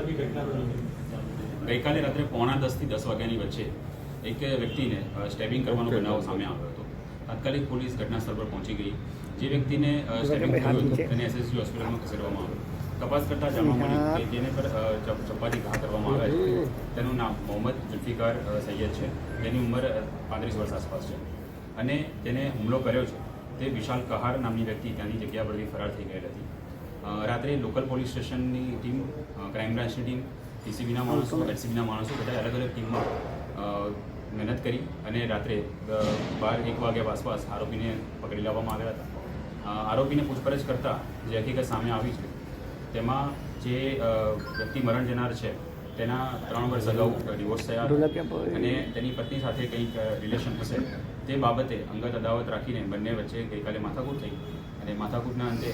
વાગે ઘટના બની? ગઈકાલે રાત્રે 9:30 થી 10 વાગ્યાની વચ્ચે એક વ્યક્તિને સ્ટેબિંગ કરવાનો બનાવ સામે આવ્યો હતો. તાત્કાલિક પોલીસ ઘટના સ્થળ પર પહોંચી ગઈ. જે વ્યક્તિને સ્ટેબિંગ થયું હતું તેને એસએસજી હોસ્પિટલમાં ખસેડવામાં આવ્યો. તપાસ કરતાં જાણવા મળ્યું કે જેને પર ચપ્પાથી ઘા કરવામાં આવ્યા છે તેનું નામ મોહમ્મદ જુલ્ફિકાર સૈયદ છે. તેની ઉંમર 35 વર્ષ આસપાસ છે અને તેને હુમલો કર્યો છે તે વિશાલ કહાર નામની વ્યક્તિ ત્યાંની જગ્યા પરથી ફરાર થઈ ગયેલ હતી. રાત્રે લોકલ પોલીસ સ્ટેશનની ટીમ, ક્રાઇમ બ્રાન્ચની ટીમ, ટીસીબીના માણસો, એલસીબીના માણસો બધા અલગ અલગ ટીમમાં મહેનત કરી અને રાત્રે 12-1 વાગ્યા આસપાસ આરોપીને પકડી લાવવામાં આવ્યા હતા. આરોપીને પૂછપરછ કરતાં જે હકીકત સામે આવી છે તેમાં જે વ્યક્તિ મરણ જનાર છે તેના 3 વર્ષ અગાઉ ડિવોર્સ થયા અને તેની પત્ની સાથે કંઈક રિલેશન હશે તે બાબતે અંગત અદાવત રાખીને બંને વચ્ચે ગઈકાલે માથાકૂટ થઈ અને માથાકૂટના અંતે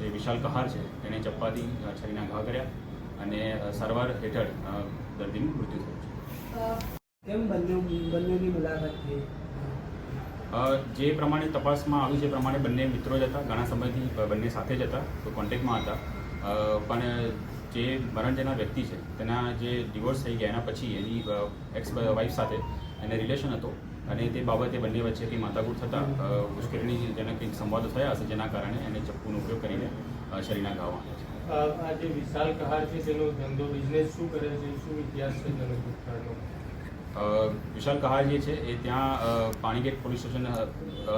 જે વિશાલ કહાર છે તેને ચપ્પાથી છરીના ઘા કર્યા અને સારવાર હેઠળ દર્દીનું મૃત્યુ થયું છે. કેમ બંનેની મુલાકાત થઈ? જે પ્રમાણે તપાસમાં આવ્યું છે પ્રમાણે બંને મિત્રો જ હતા. ઘણા સમયથી બંને સાથે જ હતા, તો કોન્ટેક્ટમાં હતા. પણ જે મરણ જનાર વ્યક્તિ છે તેના જે ડિવોર્સ થઈ ગયા એના પછી એની એક્સ વાઇફ સાથે એને રિલેશન હતો અને તે બાબતે બંને વચ્ચે કંઈ માથાકૂટ થતાં મુશ્કેલીની જેને કંઈક સંવાદો થયા હશે જેના કારણે એને ચપ્પુનો ઉપયોગ કરીને શરીરના ઘા વાગ્યા છે. આ જે વિશાલ કહાર છે તેનો ધંધો બિઝનેસ શું કરે છે, શું ઇતિહાસ છે તેનો ભૂતકાળનો? વિશાલ કહાર જે છે એ ત્યાં પાણીગેટ પોલીસ સ્ટેશન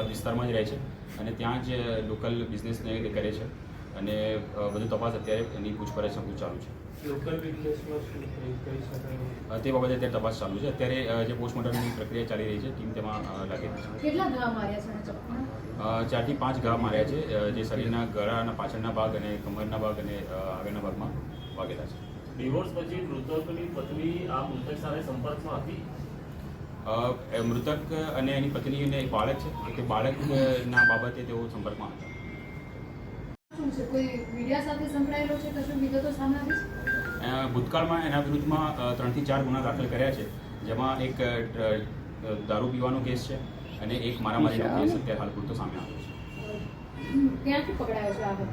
વિસ્તારમાં જ રહે છે અને ત્યાં જ લોકલ બિઝનેસને કરે છે અને વધુ તપાસ અત્યારે એની પૂછપરછ ચાલુ છે. લોકલ બિઝનેસમાં શું કહી શકાય તે બાબતે અત્યારે તપાસ ચાલુ છે. અત્યારે જે પોસ્ટમોર્ટમની પ્રક્રિયા ચાલી રહી છે, ટીમ તેમાં લાગેલી છે. કેટલા ઘા માર્યા છે? 4 થી 5 ઘા માર્યા છે, જે શરીરના ગળાના પાછળના ભાગ અને કમરના ભાગ અને આગળના ભાગમાં વાગેલા છે. ડિવોર્સ પછી મૃતકની પત્ની આ મૃતક સાથે સંપર્કમાં હતી? મૃતક અને એની પત્નીને એક બાળક છે, તે બાળકના બાબતે તેઓ સંપર્કમાં હતા. શું છે, કોઈ મીડિયા સાથે સંકળાયેલો છે? કશું વિગતો સામે આવી છે? ભૂતકાળમાં એના વિરુદ્ધમાં 3 થી 4 ગુના દાખલ કર્યા છે, જેમાં એક દારૂ પીવાનો કેસ છે અને એક મારામારીનો કેસ અત્યારે હાલ પૂરતો સામે આવ્યો છે. ક્યાંથી પકડાયો છે આગળ?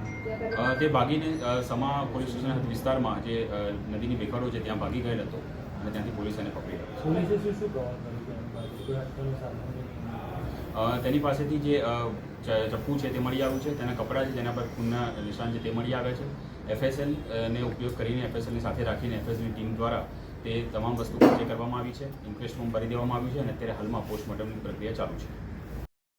તે ભાગીને સમા પોલીસ સ્ટેશન વિસ્તારમાં જે નદીની બેકરો છે ત્યાં ભાગી ગયેલ હતો અને ત્યાંથી પોલીસ એને પકડી લીધો. પોલીસે શું તેની પાસેથી જે ચપ્પુ છે તે મળી આવ્યું છે, તેના કપડાં છે જેના પર ખૂનના નિશાન છે તે મળી આવે છે. FSL ને ઉપયોગ કરીને, FSLની સાથે રાખીને FSLની ટીમ દ્વારા તે તમામ વસ્તુ કબજે કરવામાં આવી છે. ઇન્ક્વેસ્ટ ફોર્મ ભરી દેવામાં આવ્યું છે અને અત્યારે હાલમાં પોસ્ટમોર્ટમની પ્રક્રિયા ચાલુ છે.